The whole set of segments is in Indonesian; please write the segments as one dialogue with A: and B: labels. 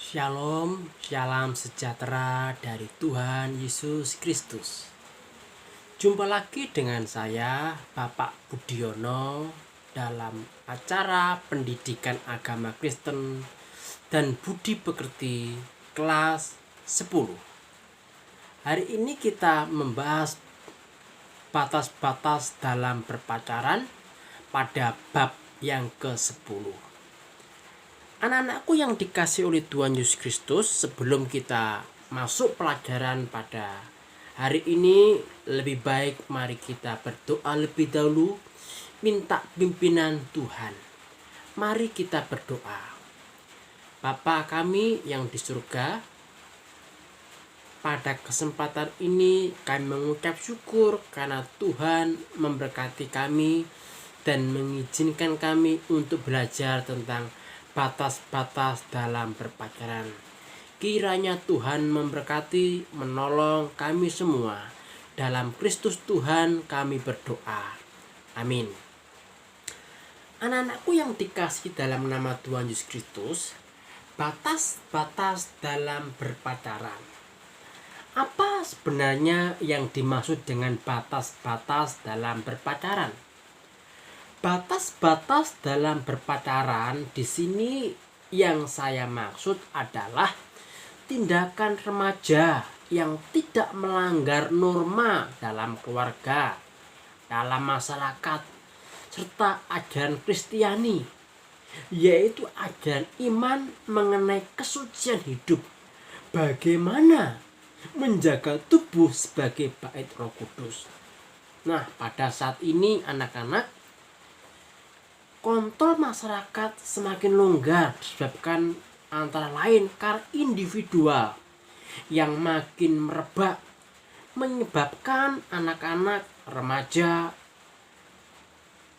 A: Shalom, salam sejahtera dari Tuhan Yesus Kristus. Jumpa lagi dengan saya, Bapak Budiono, dalam acara Pendidikan Agama Kristen dan Budi Pekerti kelas 10. Hari ini kita membahas batas-batas dalam berpacaran pada bab yang ke-10. Anak-anakku yang dikasih oleh Tuhan Yesus Kristus, sebelum kita masuk pelajaran pada hari ini, lebih baik mari kita berdoa lebih dahulu, minta pimpinan Tuhan. Mari kita berdoa. Bapa kami yang di surga, pada kesempatan ini kami mengucap syukur karena Tuhan memberkati kami dan mengizinkan kami untuk belajar tentang batas-batas dalam berpacaran. Kiranya Tuhan memberkati, menolong kami semua. Dalam Kristus Tuhan kami berdoa. Amin. Anak-anakku yang dikasihi dalam nama Tuhan Yesus Kristus, batas-batas dalam berpacaran. Apa sebenarnya yang dimaksud dengan batas-batas dalam berpacaran? Batas-batas dalam berpacaran di sini yang saya maksud adalah tindakan remaja yang tidak melanggar norma dalam keluarga, dalam masyarakat, serta ajaran Kristiani, yaitu ajaran iman mengenai kesucian hidup, bagaimana menjaga tubuh sebagai bait Roh Kudus. Nah, pada saat ini anak-anak, kontrol masyarakat semakin longgar disebabkan antara lain karena individual yang makin merebak, menyebabkan anak-anak remaja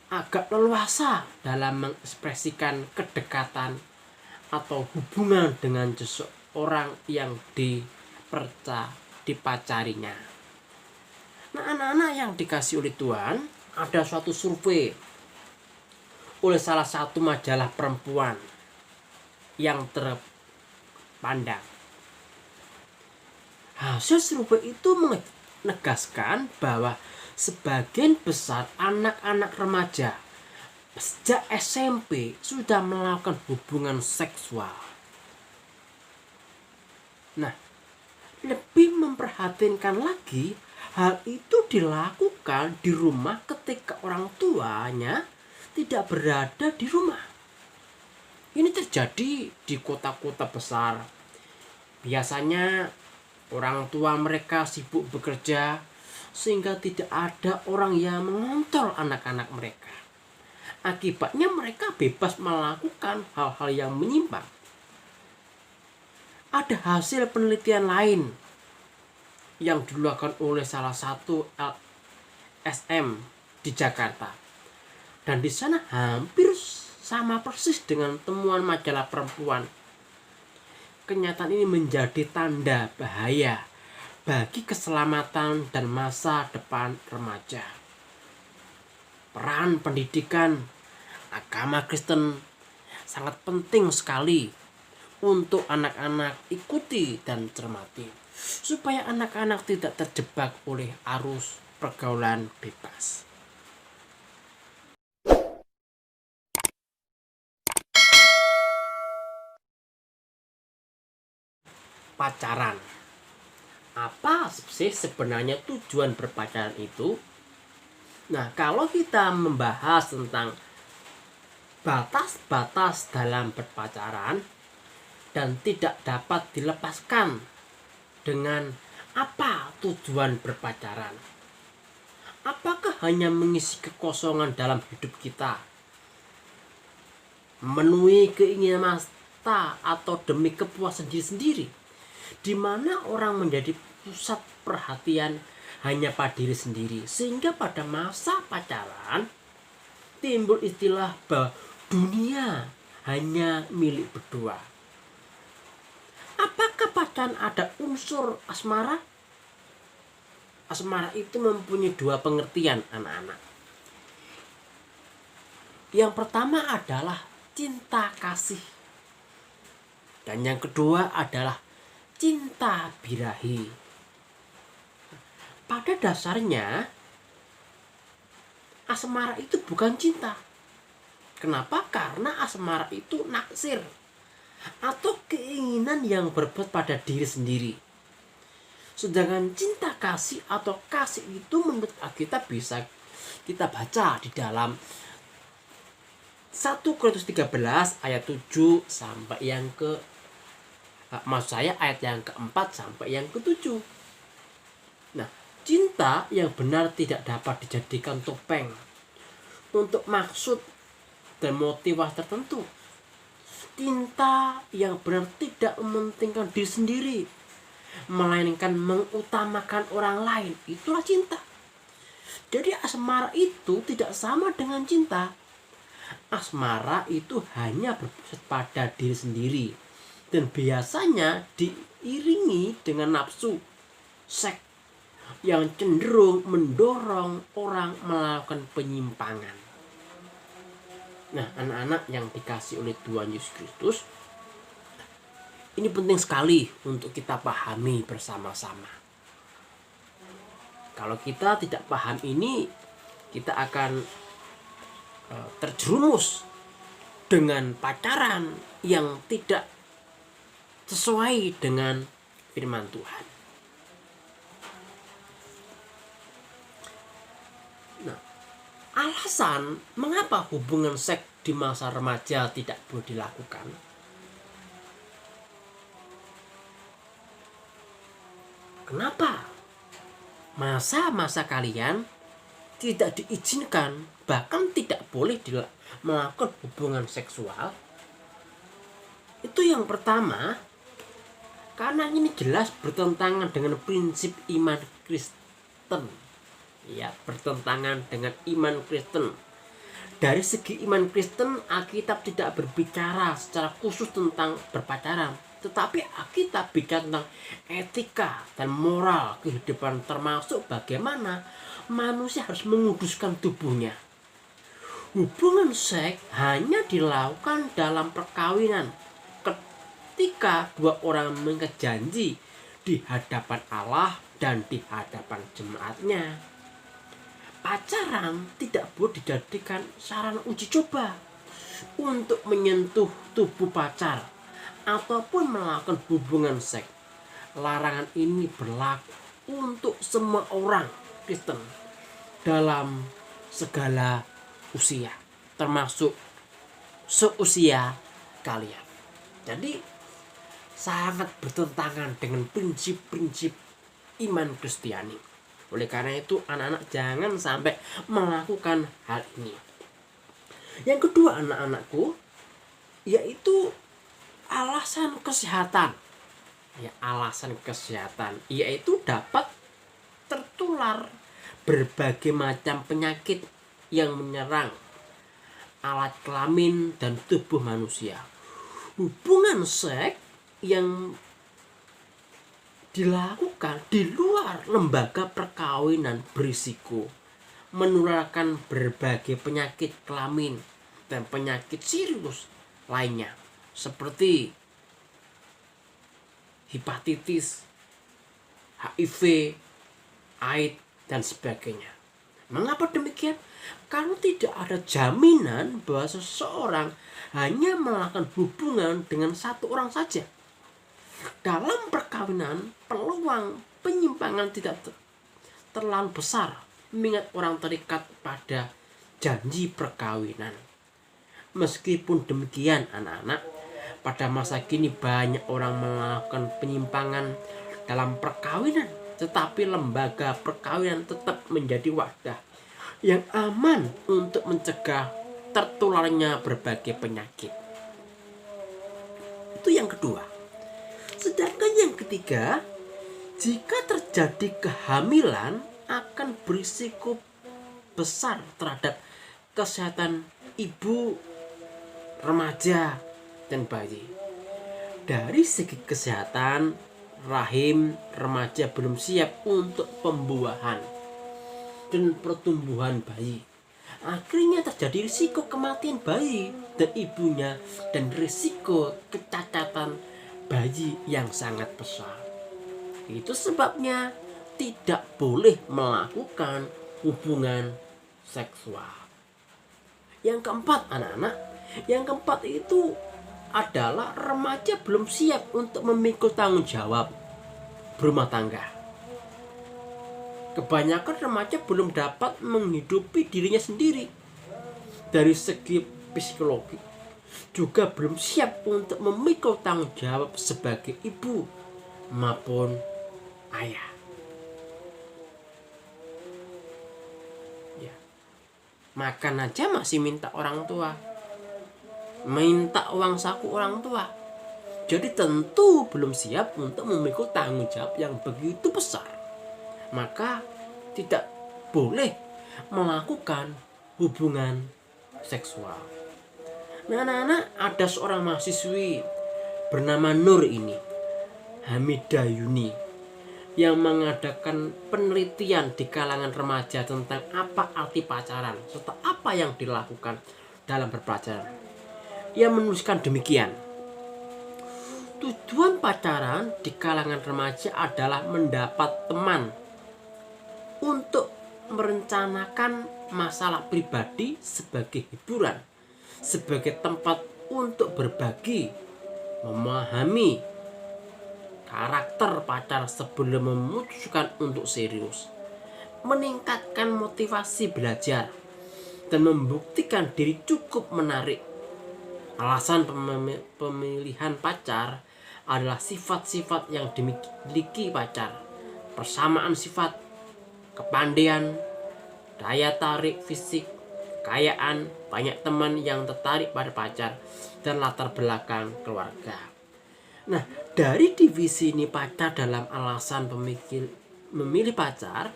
A: agak leluasa dalam mengekspresikan kedekatan atau hubungan dengan seseorang yang dipacarinya. Nah, anak-anak yang dikasih oleh Tuhan, ada suatu survei oleh salah satu majalah perempuan yang terpandang. Hasil survei itu menegaskan bahwa sebagian besar anak-anak remaja sejak SMP sudah melakukan hubungan seksual. Nah, lebih memperhatinkan lagi, hal itu dilakukan di rumah ketika orang tuanya tidak berada di rumah. Ini terjadi di kota-kota besar. Biasanya orang tua mereka sibuk bekerja sehingga tidak ada orang yang mengontrol anak-anak mereka. Akibatnya mereka bebas melakukan hal-hal yang menyimpang. Ada hasil penelitian lain yang dilakukan oleh salah satu LSM di Jakarta. Dan di sana hampir sama persis dengan temuan majalah perempuan. Kenyataan ini menjadi tanda bahaya bagi keselamatan dan masa depan remaja. Peran pendidikan agama Kristen sangat penting sekali untuk anak-anak ikuti dan cermati, supaya anak-anak tidak terjebak oleh arus pergaulan bebas. Pacaran. Apa sih sebenarnya tujuan berpacaran itu? Nah, kalau kita membahas tentang batas-batas dalam berpacaran dan tidak dapat dilepaskan dengan apa tujuan berpacaran? Apakah hanya mengisi kekosongan dalam hidup kita? Memenuhi keinginan mata atau demi kepuasan diri sendiri? Di mana orang menjadi pusat perhatian hanya pada diri sendiri, sehingga pada masa pacaran timbul istilah bahwa dunia hanya milik berdua. Apakah pacaran ada unsur asmara? Asmara itu mempunyai dua pengertian, anak-anak. Yang pertama adalah cinta kasih. Dan yang kedua adalah cinta birahi. Pada dasarnya asmara itu bukan cinta. Kenapa? Karena asmara itu naksir atau keinginan yang berbuat pada diri sendiri. Sedangkan cinta kasih atau kasih itu menurut Alkitab bisa kita baca di dalam 1 Korintus 13 ayat 7 sampai yang ke maksud saya ayat yang keempat sampai yang ketujuh. Nah, cinta yang benar tidak dapat dijadikan topeng untuk maksud dan motivasi tertentu. Cinta yang benar tidak mementingkan diri sendiri, melainkan mengutamakan orang lain. Itulah cinta. Jadi asmara itu tidak sama dengan cinta. Asmara itu hanya berpusat pada diri sendiri dan biasanya diiringi dengan nafsu seks yang cenderung mendorong orang melakukan penyimpangan. Nah, anak-anak yang dikasih oleh Tuhan Yesus Kristus, ini penting sekali untuk kita pahami bersama-sama. Kalau kita tidak paham ini, kita akan terjerumus dengan pacaran yang tidak sesuai dengan firman Tuhan. Nah, alasan mengapa hubungan seks di masa remaja tidak boleh dilakukan? Kenapa? Masa-masa kalian tidak diizinkan, bahkan tidak boleh melakukan hubungan seksual. Itu yang pertama, karena ini jelas bertentangan dengan prinsip iman Kristen. Ya, bertentangan dengan iman Kristen. Dari segi iman Kristen, Alkitab tidak berbicara secara khusus tentang berpacaran, tetapi Alkitab bicara tentang etika dan moral kehidupan, termasuk bagaimana manusia harus menguduskan tubuhnya. Hubungan seks hanya dilakukan dalam perkawinan ketika dua orang mengikat janji di hadapan Allah dan di hadapan jemaatnya. Pacaran tidak boleh dijadikan sarana uji coba untuk menyentuh tubuh pacar ataupun melakukan hubungan seks. Larangan ini berlaku untuk semua orang Kristen dalam segala usia, termasuk seusia kalian. Jadi sangat bertentangan dengan prinsip-prinsip iman Kristiani. Oleh karena itu anak-anak jangan sampai melakukan hal ini. Yang kedua anak-anakku, yaitu alasan kesehatan. Ya, alasan kesehatan, yaitu dapat tertular berbagai macam penyakit yang menyerang alat kelamin dan tubuh manusia. Hubungan seks yang dilakukan di luar lembaga perkawinan berisiko menularkan berbagai penyakit kelamin dan penyakit serius lainnya seperti hepatitis, HIV, AIDS, dan sebagainya. Mengapa demikian? Karena tidak ada jaminan bahwa seseorang hanya melakukan hubungan dengan satu orang saja. Dalam perkawinan, peluang penyimpangan tidak terlalu besar, mengingat orang terikat pada janji perkawinan. Meskipun demikian, anak-anak, pada masa kini banyak orang melakukan penyimpangan dalam perkawinan, tetapi lembaga perkawinan tetap menjadi wadah yang aman untuk mencegah tertularnya berbagai penyakit. Itu yang kedua. Sedangkan yang ketiga, jika terjadi kehamilan akan berisiko besar terhadap kesehatan ibu, remaja, dan bayi. Dari segi kesehatan, rahim remaja belum siap untuk pembuahan dan pertumbuhan bayi. Akhirnya terjadi risiko kematian bayi dan ibunya dan risiko kecacatan bayi yang sangat besar. Itu sebabnya tidak boleh melakukan hubungan seksual. Yang keempat, anak-anak, yang keempat itu adalah remaja belum siap untuk memikul tanggung jawab berumah tangga. Kebanyakan remaja belum dapat menghidupi dirinya sendiri dari segi psikologi, juga belum siap untuk memikul tanggung jawab sebagai ibu maupun ayah. Ya. Makan aja masih minta orang tua, minta uang saku orang tua. Jadi tentu belum siap untuk memikul tanggung jawab yang begitu besar. Maka tidak boleh melakukan hubungan seksual. Nah, anak-anak, ada seorang mahasiswi bernama Nur ini, Hamidah Yuni, yang mengadakan penelitian di kalangan remaja tentang apa arti pacaran serta apa yang dilakukan dalam berpacaran. Ia menuliskan demikian: tujuan pacaran di kalangan remaja adalah mendapat teman untuk merencanakan masalah pribadi sebagai hiburan, sebagai tempat untuk berbagi, memahami karakter pacar sebelum memutuskan untuk serius, meningkatkan motivasi belajar, dan membuktikan diri cukup menarik. Alasan pemilihan pacar adalah sifat-sifat yang dimiliki pacar, persamaan sifat, kepandaian, daya tarik fisik, kekayaan, banyak teman yang tertarik pada pacar, dan latar belakang keluarga. Nah, dari divisi ini pacar dalam alasan memilih pacar,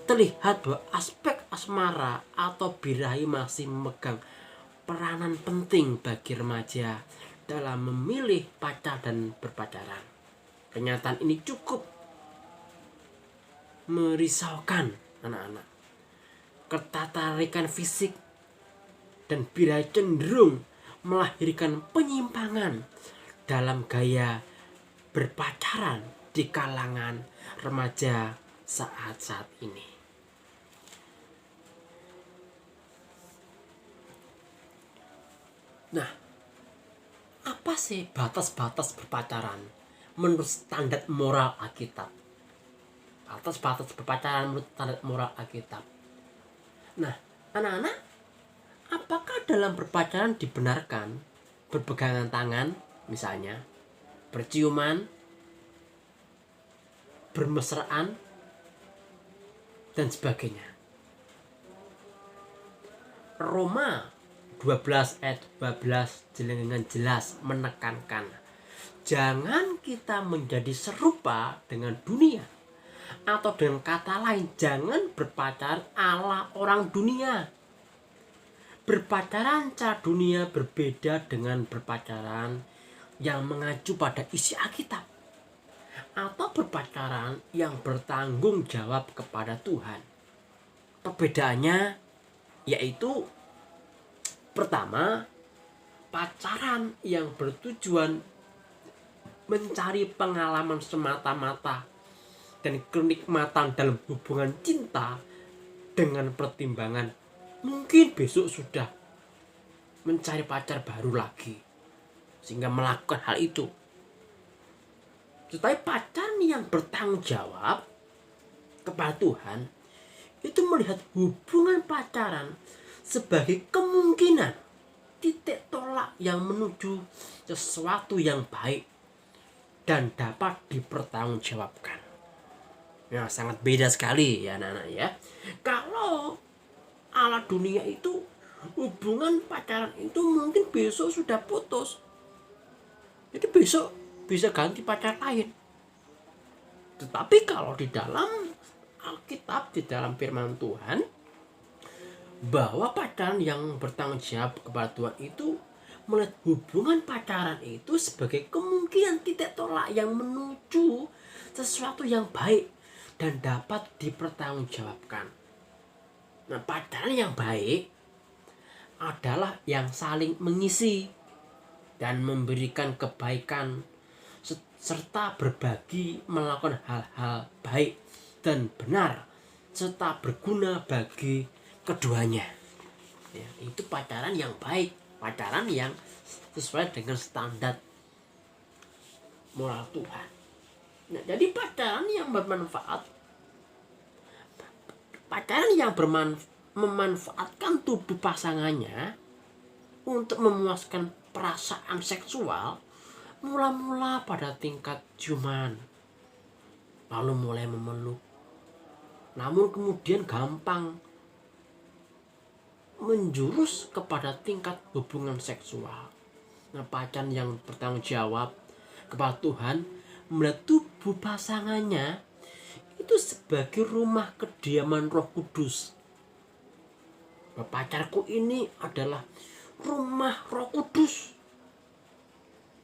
A: terlihat bahwa aspek asmara atau birahi masih memegang peranan penting bagi remaja dalam memilih pacar dan berpacaran. Kenyataan ini cukup merisaukan anak-anak. Ketertarikan fisik dan birahi cenderung melahirkan penyimpangan dalam gaya berpacaran di kalangan remaja saat ini. Nah, apa sih batas-batas berpacaran menurut standar moral Alkitab? Batas-batas berpacaran menurut standar moral Alkitab. Nah, anak-anak, apakah dalam berpacaran dibenarkan berpegangan tangan, misalnya, berciuman, bermesraan, dan sebagainya? Roma 12 ayat 12 dengan jelas menekankan, jangan kita menjadi serupa dengan dunia, atau dengan kata lain, jangan berpacaran ala orang dunia. Berpacaran cara dunia berbeda dengan berpacaran yang mengacu pada isi Alkitab, atau berpacaran yang bertanggung jawab kepada Tuhan. Perbedaannya yaitu, pertama, pacaran yang bertujuan mencari pengalaman semata-mata dan kenikmatan dalam hubungan cinta dengan pertimbangan mungkin besok sudah mencari pacar baru lagi, sehingga melakukan hal itu. Tetapi pacaran yang bertanggung jawab kepada Tuhan itu melihat hubungan pacaran sebagai kemungkinan titik tolak yang menuju sesuatu yang baik dan dapat dipertanggungjawabkan. Nah, sangat beda sekali ya anak-anak ya. Kalau ala dunia itu hubungan pacaran itu mungkin besok sudah putus, jadi besok bisa ganti pacar lain. Tetapi kalau di dalam Alkitab, di dalam firman Tuhan, bahwa pacaran yang bertanggung jawab kepada Tuhan itu melihat hubungan pacaran itu sebagai kemungkinan titik tolak yang menuju sesuatu yang baik dan dapat dipertanggungjawabkan. Nah, pacaran yang baik adalah yang saling mengisi dan memberikan kebaikan serta berbagi melakukan hal-hal baik dan benar serta berguna bagi keduanya. Ya, itu pacaran yang baik, pacaran yang sesuai dengan standar moral Tuhan. Nah, jadi pacaran yang bermanfaat, pacaran yang memanfaatkan tubuh pasangannya untuk memuaskan perasaan seksual, mula-mula pada tingkat ciuman, lalu mulai memeluk, namun kemudian gampang menjurus kepada tingkat hubungan seksual. Nah, pacaran yang bertanggung jawab kepada Tuhan melihat tubuh pasangannya itu sebagai rumah kediaman Roh Kudus. Pacarku ini adalah rumah Roh Kudus.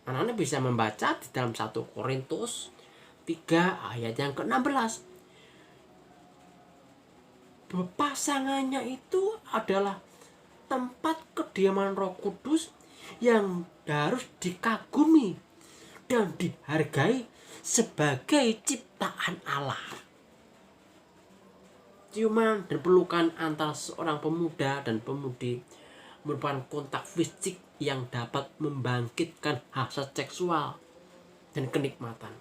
A: Anak-anak bisa membaca di dalam 1 Korintus 3 ayat yang ke-16. Pasangannya itu adalah tempat kediaman Roh Kudus yang harus dikagumi dan dihargai sebagai ciptaan Allah. Ciuman dan pelukan antara seorang pemuda dan pemudi merupakan kontak fisik yang dapat membangkitkan hasrat seksual dan kenikmatan.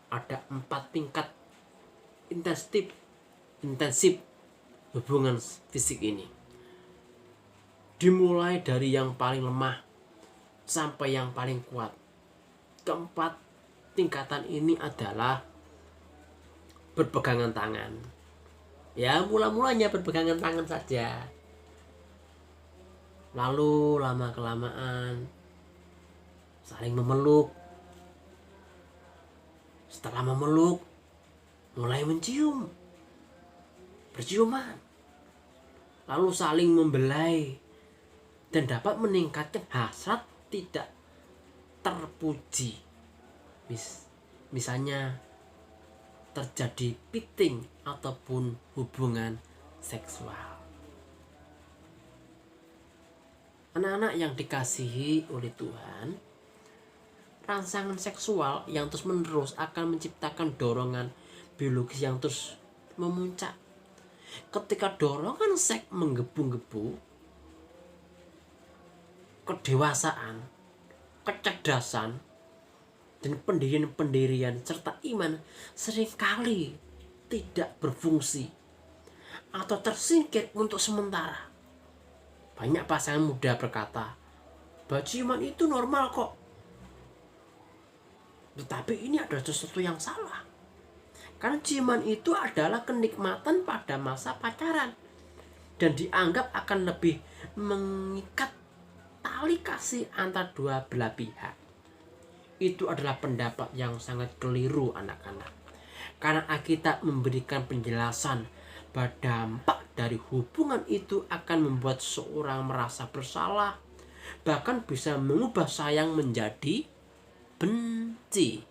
A: Ada 4 tingkat intensif hubungan fisik ini, dimulai dari yang paling lemah sampai yang paling kuat. Keempat tingkatan ini adalah berpegangan tangan. Ya, mula-mulanya berpegangan tangan saja, lalu lama-kelamaan saling memeluk. Setelah memeluk, mulai mencium, berciuman, lalu saling membelai, dan dapat meningkatkan hasrat tidak terpuji. Misalnya terjadi piting ataupun hubungan seksual. Anak-anak yang dikasihi oleh Tuhan, rangsangan seksual yang terus-menerus akan menciptakan dorongan biologis yang terus memuncak. Ketika dorongan seks menggebu-gebu, kedewasaan, kecerdasan, dan pendirian serta iman seringkali tidak berfungsi atau tersingkir untuk sementara. Banyak pasangan muda berkata, bahwa ciuman itu normal kok. Tetapi ini adalah sesuatu yang salah. Karena ciuman itu adalah kenikmatan pada masa pacaran dan dianggap akan lebih mengikat tali kasih antar dua belah pihak. Itu adalah pendapat yang sangat keliru, anak-anak. Karena Alkitab memberikan penjelasan bahwa dampak dari hubungan itu akan membuat seorang merasa bersalah, bahkan bisa mengubah sayang menjadi benci.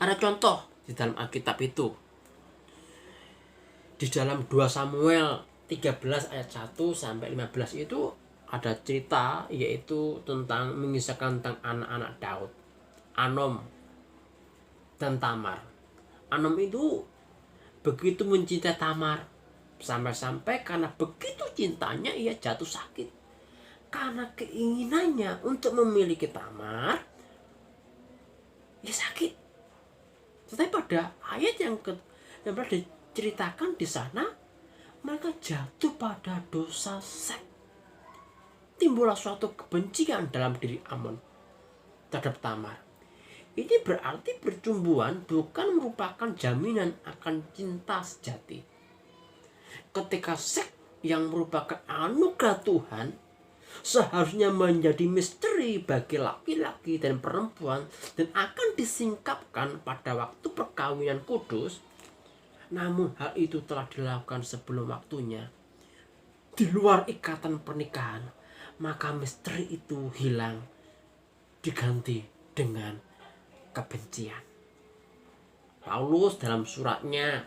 A: Ada contoh di dalam Alkitab itu. Di dalam 2 Samuel 13 ayat 1 sampai 15 itu ada cerita, yaitu tentang mengisahkan tentang anak-anak Daud, Anom dan Tamar. Anom itu begitu mencintai Tamar, sampai-sampai karena begitu cintanya ia jatuh sakit. Karena keinginannya untuk memiliki Tamar, ia sakit. Tetapi pada ayat yang diceritakan di sana, mereka jatuh pada dosa seks. Timbullah suatu kebencian dalam diri Amnon terhadap Tamar. Ini berarti percumbuan bukan merupakan jaminan akan cinta sejati. Ketika seks yang merupakan anugerah Tuhan seharusnya menjadi misteri bagi laki-laki dan perempuan dan akan disingkapkan pada waktu perkawinan kudus, namun hal itu telah dilakukan sebelum waktunya, di luar ikatan pernikahan, maka misteri itu hilang, diganti dengan kebencian. Paulus dalam suratnya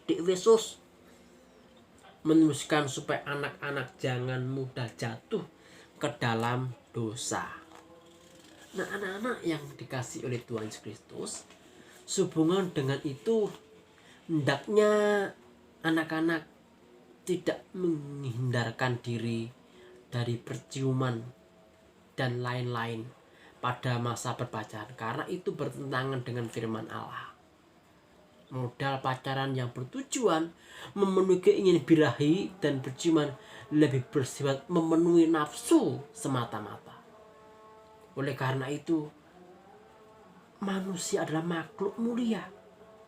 A: di Efesus menuliskan supaya anak-anak jangan mudah jatuh ke dalam dosa. Nah, anak-anak yang dikasih oleh Tuhan Yesus Kristus, sehubungan dengan itu hendaknya anak-anak tidak menghindarkan diri dari perciuman dan lain-lain pada masa berpacaran, karena itu bertentangan dengan firman Allah. Modal pacaran yang bertujuan memenuhi keinginan birahi dan perciuman lebih bersifat memenuhi nafsu semata-mata. Oleh karena itu, manusia adalah makhluk mulia,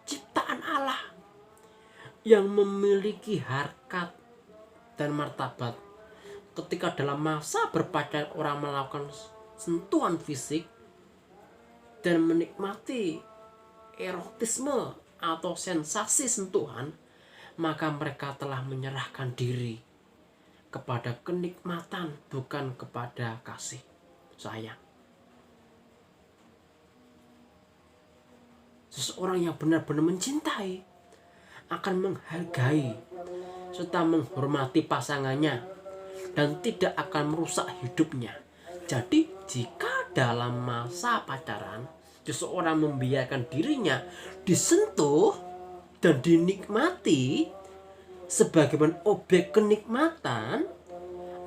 A: ciptaan Allah, yang memiliki harkat dan martabat. Ketika dalam masa berpacaran orang melakukan sentuhan fisik dan menikmati erotisme atau sensasi sentuhan, maka mereka telah menyerahkan diri kepada kenikmatan, bukan kepada kasih sayang. Seseorang yang benar-benar mencintai akan menghargai serta menghormati pasangannya dan tidak akan merusak hidupnya. Jadi jika dalam masa pacaran seseorang membiarkan dirinya disentuh dan dinikmati sebagaimana objek kenikmatan,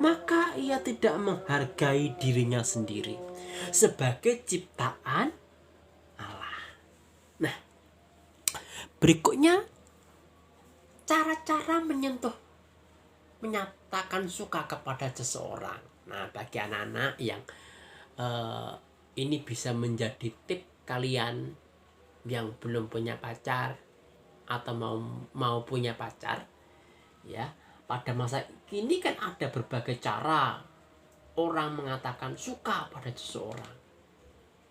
A: maka ia tidak menghargai dirinya sendiri sebagai ciptaan Allah. Nah, berikutnya cara-cara menyatakan suka kepada seseorang. Nah, bagi anak-anak yang ini bisa menjadi tip kalian yang belum punya pacar atau mau punya pacar, ya. Pada masa kini kan ada berbagai cara orang mengatakan suka pada seseorang.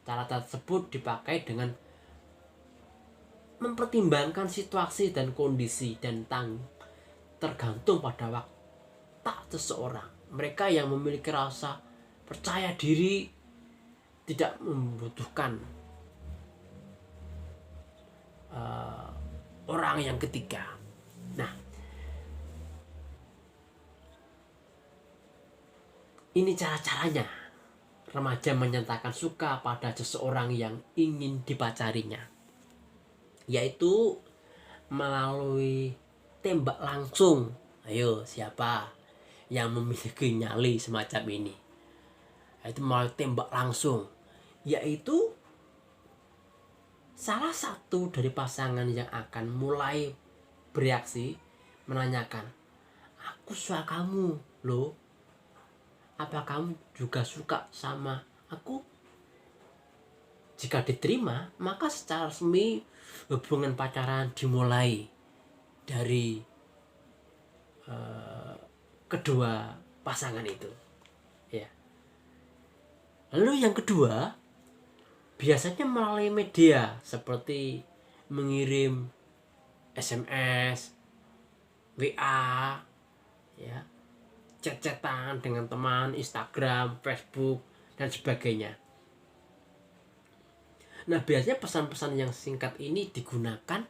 A: Cara tersebut dipakai dengan mempertimbangkan situasi dan kondisi dan tergantung pada watak seseorang. Mereka yang memiliki rasa percaya diri tidak membutuhkan orang yang ketiga. Nah, ini cara-caranya remaja menyatakan suka pada seseorang yang ingin dipacarinya, yaitu melalui tembak langsung. Ayo, siapa yang memiliki nyali semacam ini? Itu melalui tembak langsung, yaitu salah satu dari pasangan yang akan mulai bereaksi menanyakan, aku suka kamu loh, apa kamu juga suka sama aku? Jika diterima, maka secara resmi hubungan pacaran dimulai dari kedua pasangan itu, ya. Lalu yang kedua, biasanya melalui media seperti mengirim SMS, WA, ya, chat-chatan dengan teman, Instagram, Facebook, dan sebagainya. Nah, biasanya pesan-pesan yang singkat ini digunakan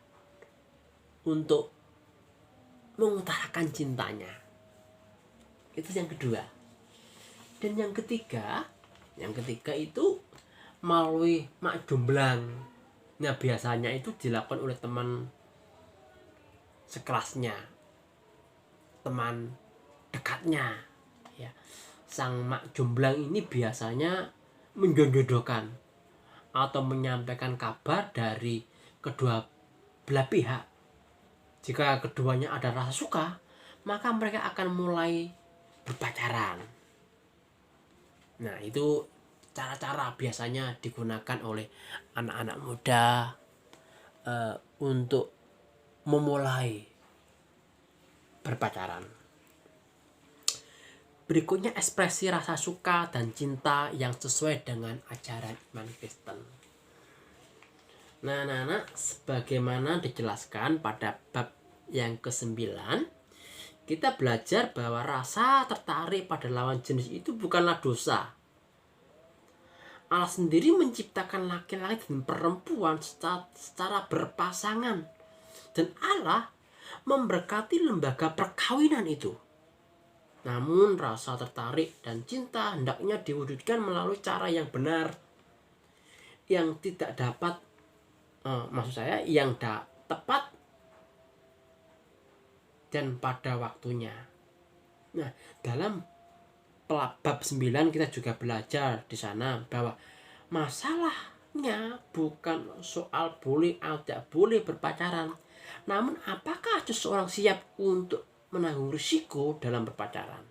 A: untuk mengutarakan cintanya. Itu yang kedua. Dan yang ketiga itu melalui mak jomblang. Nah, biasanya itu dilakukan oleh teman sekelasnya, teman dekatnya, ya. Sang mak jomblang ini biasanya menjodohkan atau menyampaikan kabar dari kedua belah pihak. Jika keduanya ada rasa suka, maka mereka akan mulai berpacaran. Nah, itu cara-cara biasanya digunakan oleh anak-anak muda untuk memulai berpacaran. Berikutnya, ekspresi rasa suka dan cinta yang sesuai dengan ajaran iman Kristen. Nah, anak-anak, sebagaimana dijelaskan pada bab yang ke-9, kita belajar bahwa rasa tertarik pada lawan jenis itu bukanlah dosa. Allah sendiri menciptakan laki-laki dan perempuan secara berpasangan, dan Allah memberkati lembaga perkawinan itu. Namun rasa tertarik dan cinta hendaknya diwujudkan melalui cara yang benar, yang tidak dapat, maksud saya yang tepat dan pada waktunya. Nah, dalam bab 9 kita juga belajar di sana bahwa masalahnya bukan soal boleh atau tidak boleh berpacaran, namun apakah seseorang siap untuk menanggung risiko dalam berpacaran,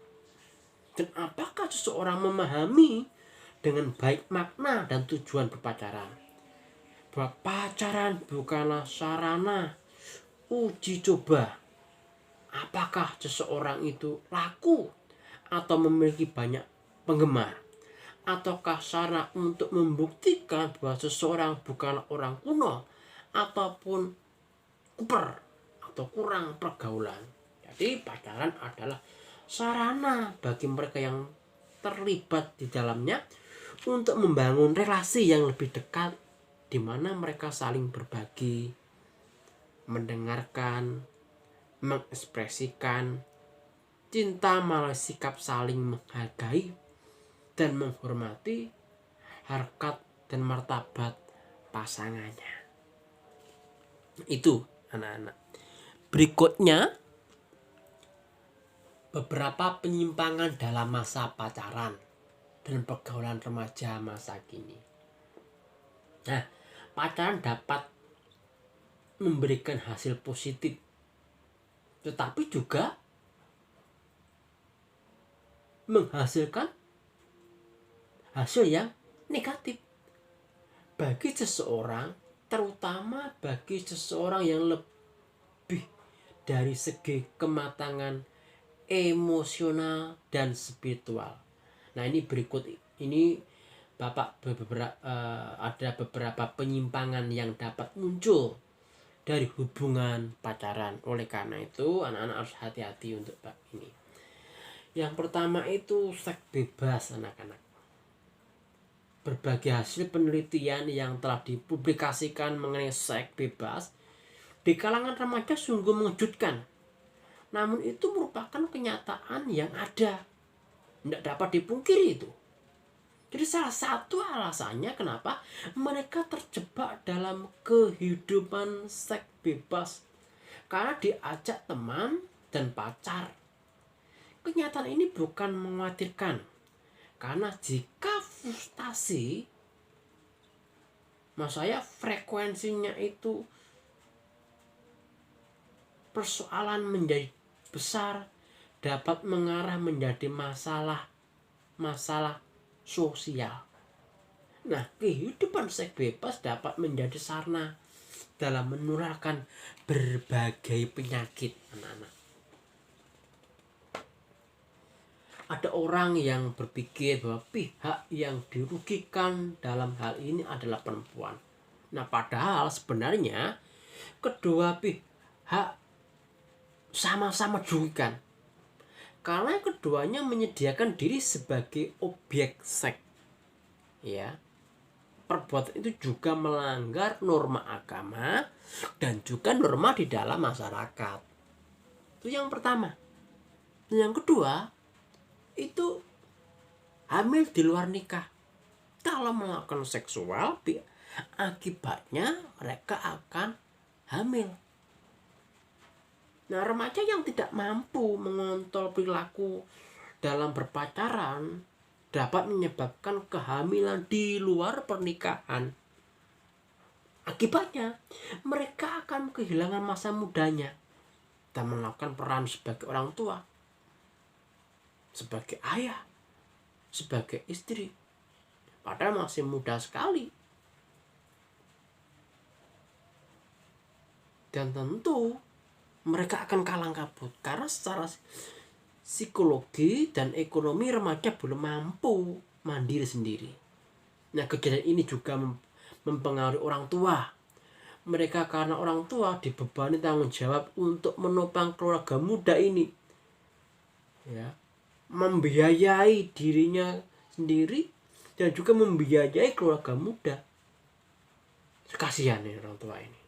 A: dan apakah seseorang memahami dengan baik makna dan tujuan berpacaran, bahwa pacaran bukanlah sarana uji coba apakah seseorang itu laku atau memiliki banyak penggemar, ataukah sarana untuk membuktikan bahwa seseorang bukanlah orang kuno ataupun kuper atau kurang pergaulan. Jadi pacaran adalah sarana bagi mereka yang terlibat di dalamnya untuk membangun relasi yang lebih dekat, di mana mereka saling berbagi, mendengarkan, mengekspresikan cinta melalui sikap saling menghargai dan menghormati harkat dan martabat pasangannya. Itu anak-anak. Berikutnya, beberapa penyimpangan dalam masa pacaran dan pergaulan remaja masa kini. Nah, pacaran dapat memberikan hasil positif, tetapi juga menghasilkan hasil yang negatif bagi seseorang, terutama bagi seseorang yang lebih dari segi kematangan emosional dan spiritual. Nah, ini berikut ini Bapak ada beberapa penyimpangan yang dapat muncul dari hubungan pacaran. Oleh karena itu anak-anak harus hati-hati untuk bab ini. Yang pertama itu seks bebas anak-anak. Berbagai hasil penelitian yang telah dipublikasikan mengenai seks bebas di kalangan remaja sungguh mengejutkan. Namun itu merupakan kenyataan yang ada, tidak dapat dipungkiri itu. Jadi salah satu alasannya kenapa mereka terjebak dalam kehidupan seks bebas, karena diajak teman dan pacar. Kenyataan ini bukan mengkhawatirkan, karena jika frustasi, maksud saya frekuensinya itu persoalan menjadi besar, dapat mengarah menjadi masalah sosial. Nah, kehidupan seks bebas dapat menjadi sarana dalam menularkan berbagai penyakit anak-anak. Ada orang yang berpikir bahwa pihak yang dirugikan dalam hal ini adalah perempuan. Nah, padahal sebenarnya kedua pihak sama-sama dirugikan, karena keduanya menyediakan diri sebagai objek seks. Ya, perbuatan itu juga melanggar norma agama dan juga norma di dalam masyarakat. Itu yang pertama. Yang kedua, itu hamil di luar nikah. Kalau melakukan seksual, akibatnya mereka akan hamil. Nah, remaja yang tidak mampu mengontrol perilaku dalam berpacaran dapat menyebabkan kehamilan di luar pernikahan. Akibatnya, mereka akan kehilangan masa mudanya dan melakukan peran sebagai orang tua, sebagai ayah, sebagai istri, padahal masih muda sekali. Dan tentu mereka akan kalang kabut karena secara psikologi dan ekonomi remaja belum mampu mandiri sendiri. Nah, kejadian ini juga mempengaruhi orang tua. Mereka karena orang tua dibebani tanggung jawab untuk menopang keluarga muda ini, ya, membiayai dirinya sendiri dan juga membiayai keluarga muda. Kasihan nih orang tua ini.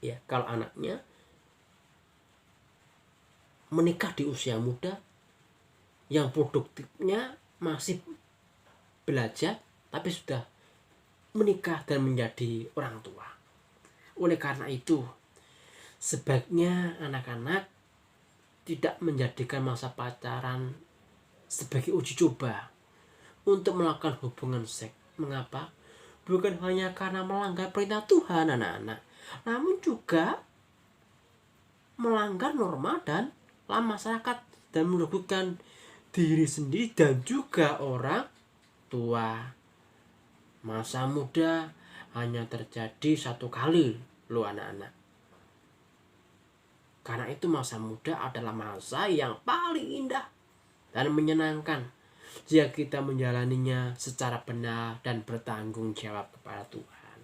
A: Ya, kalau anaknya menikah di usia muda yang produktifnya masih belajar tapi sudah menikah dan menjadi orang tua. Oleh karena itu, sebaiknya anak-anak tidak menjadikan masa pacaran sebagai uji coba untuk melakukan hubungan seks. Mengapa? Bukan hanya karena melanggar perintah Tuhan anak-anak, namun juga melanggar norma dan masyarakat dan merugikan diri sendiri dan juga orang tua. Masa muda hanya terjadi satu kali loh anak-anak. Karena itu masa muda adalah masa yang paling indah dan menyenangkan jika kita menjalaninya secara benar dan bertanggung jawab kepada Tuhan.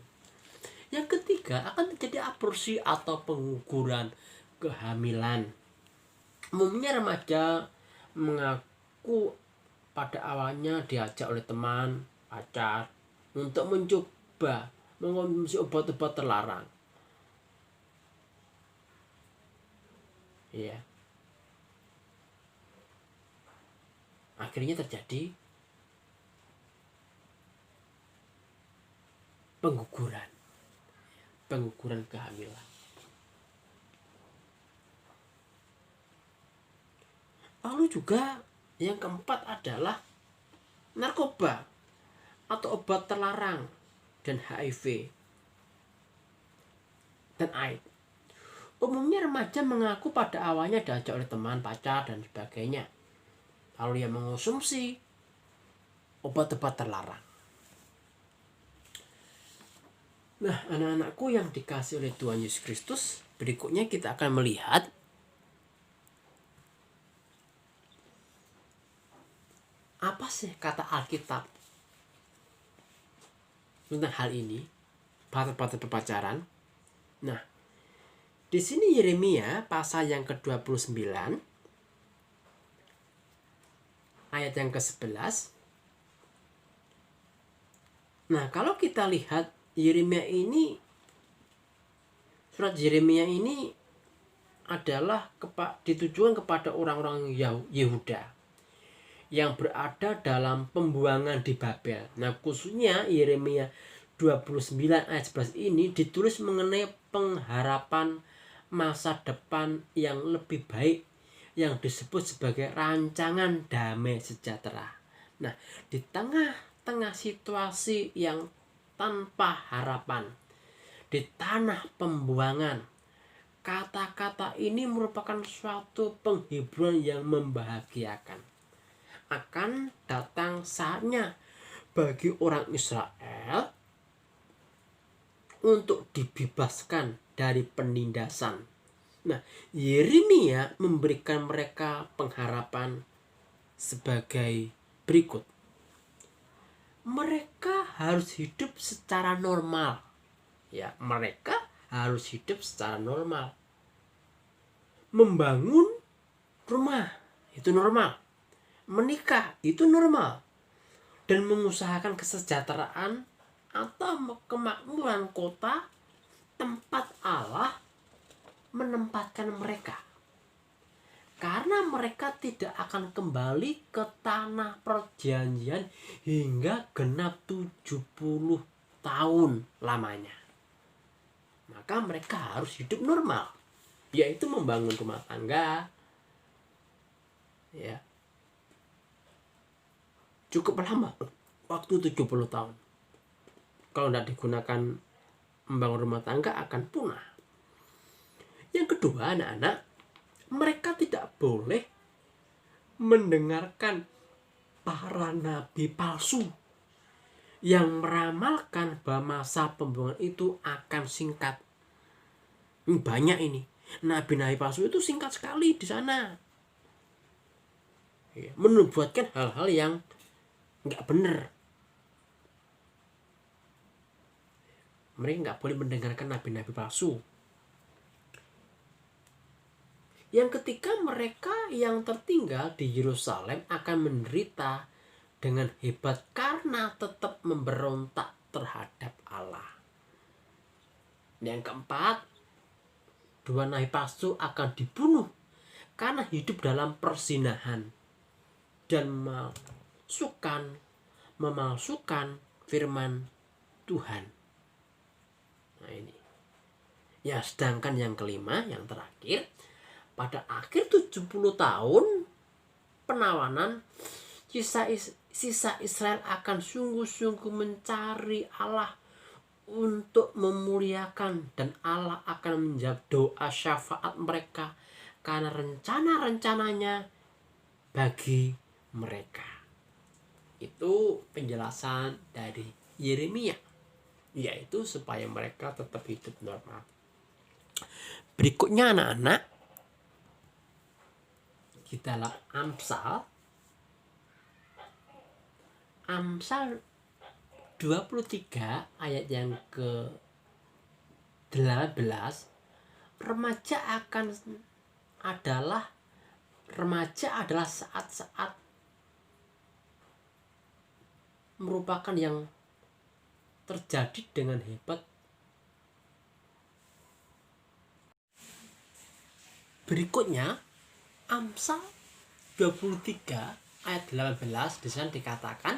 A: Yang ketiga, akan terjadi aborsi atau penguguran kehamilan. Umumnya remaja mengaku pada awalnya diajak oleh teman, pacar untuk mencoba mengonsumsi obat-obat terlarang. Ya. Akhirnya terjadi pengguguran kehamilan. Lalu juga yang keempat adalah narkoba atau obat terlarang dan HIV dan AIDS. Umumnya remaja mengaku pada awalnya diajak oleh teman, pacar, dan sebagainya. Lalu ia mengonsumsi obat-obat terlarang. Nah, anak-anakku yang dikasih oleh Tuhan Yesus Kristus, berikutnya kita akan melihat apa sih kata Alkitab tentang hal ini, batas-batas berpacaran. Nah, di sini Yeremia pasal yang ke-29 ayat yang ke-11. Nah, kalau kita lihat surat Yeremia ini adalah ditujukan kepada orang-orang Yehuda yang berada dalam pembuangan di Babel. Nah, khususnya Yeremia 29 ayat 11 ini ditulis mengenai pengharapan masa depan yang lebih baik yang disebut sebagai rancangan damai sejahtera. Nah, di tengah-tengah situasi yang tanpa harapan, di tanah pembuangan, kata-kata ini merupakan suatu penghiburan yang membahagiakan. Akan datang saatnya bagi orang Israel untuk dibebaskan dari penindasan. Nah, Yeremia memberikan mereka pengharapan sebagai berikut. Mereka harus hidup secara normal. Ya, mereka harus hidup secara normal. Membangun rumah itu normal. Menikah itu normal. Dan mengusahakan kesejahteraan atau kemakmuran kota tempat Allah menempatkan mereka. Karena mereka tidak akan kembali ke tanah perjanjian hingga genap 70 tahun lamanya. Maka mereka harus hidup normal, yaitu membangun rumah tangga. Ya. Cukup lama, waktu 70 tahun. Kalau tidak digunakan membangun rumah tangga akan punah. Yang kedua, anak-anak, mereka tidak boleh mendengarkan para nabi palsu yang meramalkan bahwa masa pembuangan itu akan singkat. Banyak ini. Nabi-nabi palsu itu singkat sekali di sana. Menubuatkan hal-hal yang nggak benar. Mereka nggak boleh mendengarkan nabi-nabi palsu. Yang ketiga, mereka yang tertinggal di Yerusalem akan menderita dengan hebat karena tetap memberontak terhadap Allah. Yang keempat, dua nabi palsu akan dibunuh karena hidup dalam perzinahan dan memalsukan firman Tuhan. Nah ini. Ya, sedangkan yang kelima, yang terakhir, pada akhir 70 tahun penawanan, sisa Israel akan sungguh-sungguh mencari Allah untuk memuliakan, dan Allah akan menjawab doa syafaat mereka karena rencana-rencananya bagi mereka. Itu penjelasan dari Yeremia, yaitu supaya mereka tetap hidup normal. Berikutnya anak-anak, kita lihat Amsal 23 ayat yang ke-18. Remaja adalah saat-saat merupakan yang terjadi dengan hebat. Berikutnya Amsal 23 ayat 18, di sana dikatakan,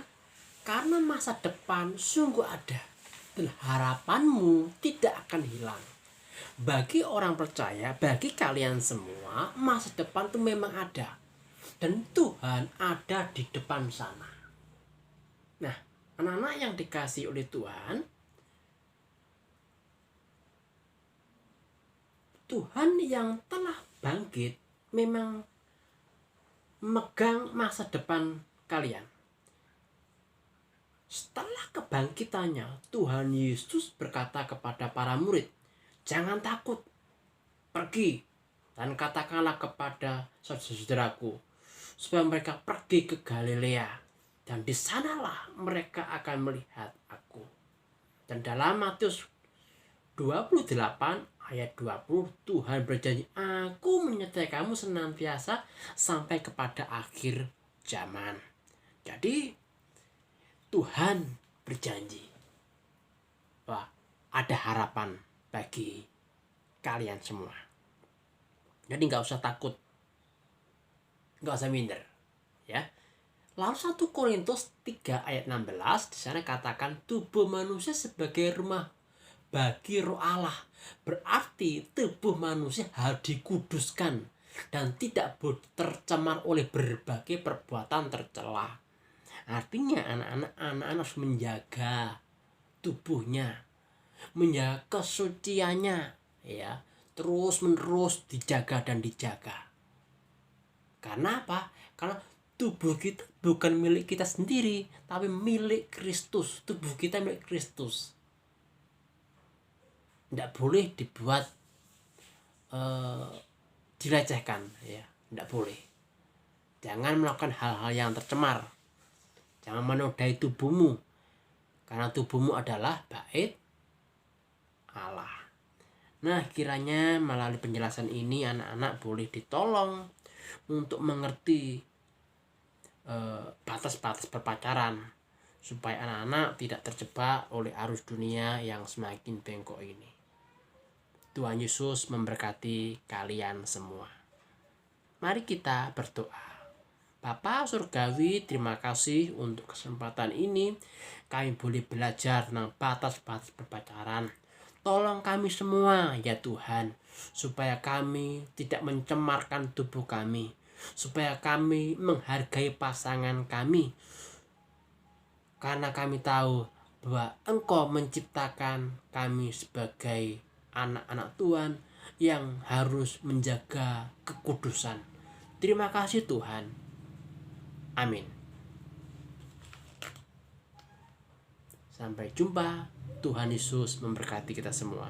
A: karena masa depan sungguh ada dan harapanmu tidak akan hilang. Bagi orang percaya, bagi kalian semua, masa depan itu memang ada, dan Tuhan ada di depan sana. Nah, anak-anak yang dikasih oleh Tuhan, Tuhan yang telah bangkit memang megang masa depan kalian. Setelah kebangkitannya, Tuhan Yesus berkata kepada para murid, jangan takut, pergi dan katakanlah kepada saudara-saudaraku supaya mereka pergi ke Galilea, dan di sanalah mereka akan melihat aku. Dan dalam Matius 28 ayat 20, Tuhan berjanji, aku menyertai kamu senantiasa sampai kepada akhir zaman. Jadi Tuhan berjanji bahwa ada harapan bagi kalian semua. Jadi gak usah takut, gak usah minder, ya. Lalu 1 Korintus 3 ayat 16, di sana katakan tubuh manusia sebagai rumah bagi roh Allah. Berarti tubuh manusia harus dikuduskan dan tidak tercemar oleh berbagai perbuatan tercela. Artinya anak-anak harus menjaga tubuhnya, menjaga kesuciannya, ya, terus menerus dijaga dan dijaga. Karena apa? Karena tubuh kita bukan milik kita sendiri, tapi milik Kristus. Tubuh kita milik Kristus. Tidak boleh dibuat dilecehkan, ya, tidak boleh. Jangan melakukan hal-hal yang tercemar. Jangan menodai tubuhmu, karena tubuhmu adalah bait Allah. Nah, kiranya melalui penjelasan ini anak-anak boleh ditolong untuk mengerti batas-batas berpacaran, supaya anak-anak tidak terjebak oleh arus dunia yang semakin bengkok ini. Tuhan Yesus memberkati kalian semua. Mari kita berdoa. Bapa Surgawi, terima kasih untuk kesempatan ini. Kami boleh belajar tentang batas-batas berpacaran. Tolong kami semua ya Tuhan, supaya kami tidak mencemarkan tubuh kami, supaya kami menghargai pasangan kami, karena kami tahu bahwa Engkau menciptakan kami sebagai anak-anak Tuhan yang harus menjaga kekudusan. Terima kasih Tuhan. Amin. Sampai jumpa. Tuhan Yesus memberkati kita semua.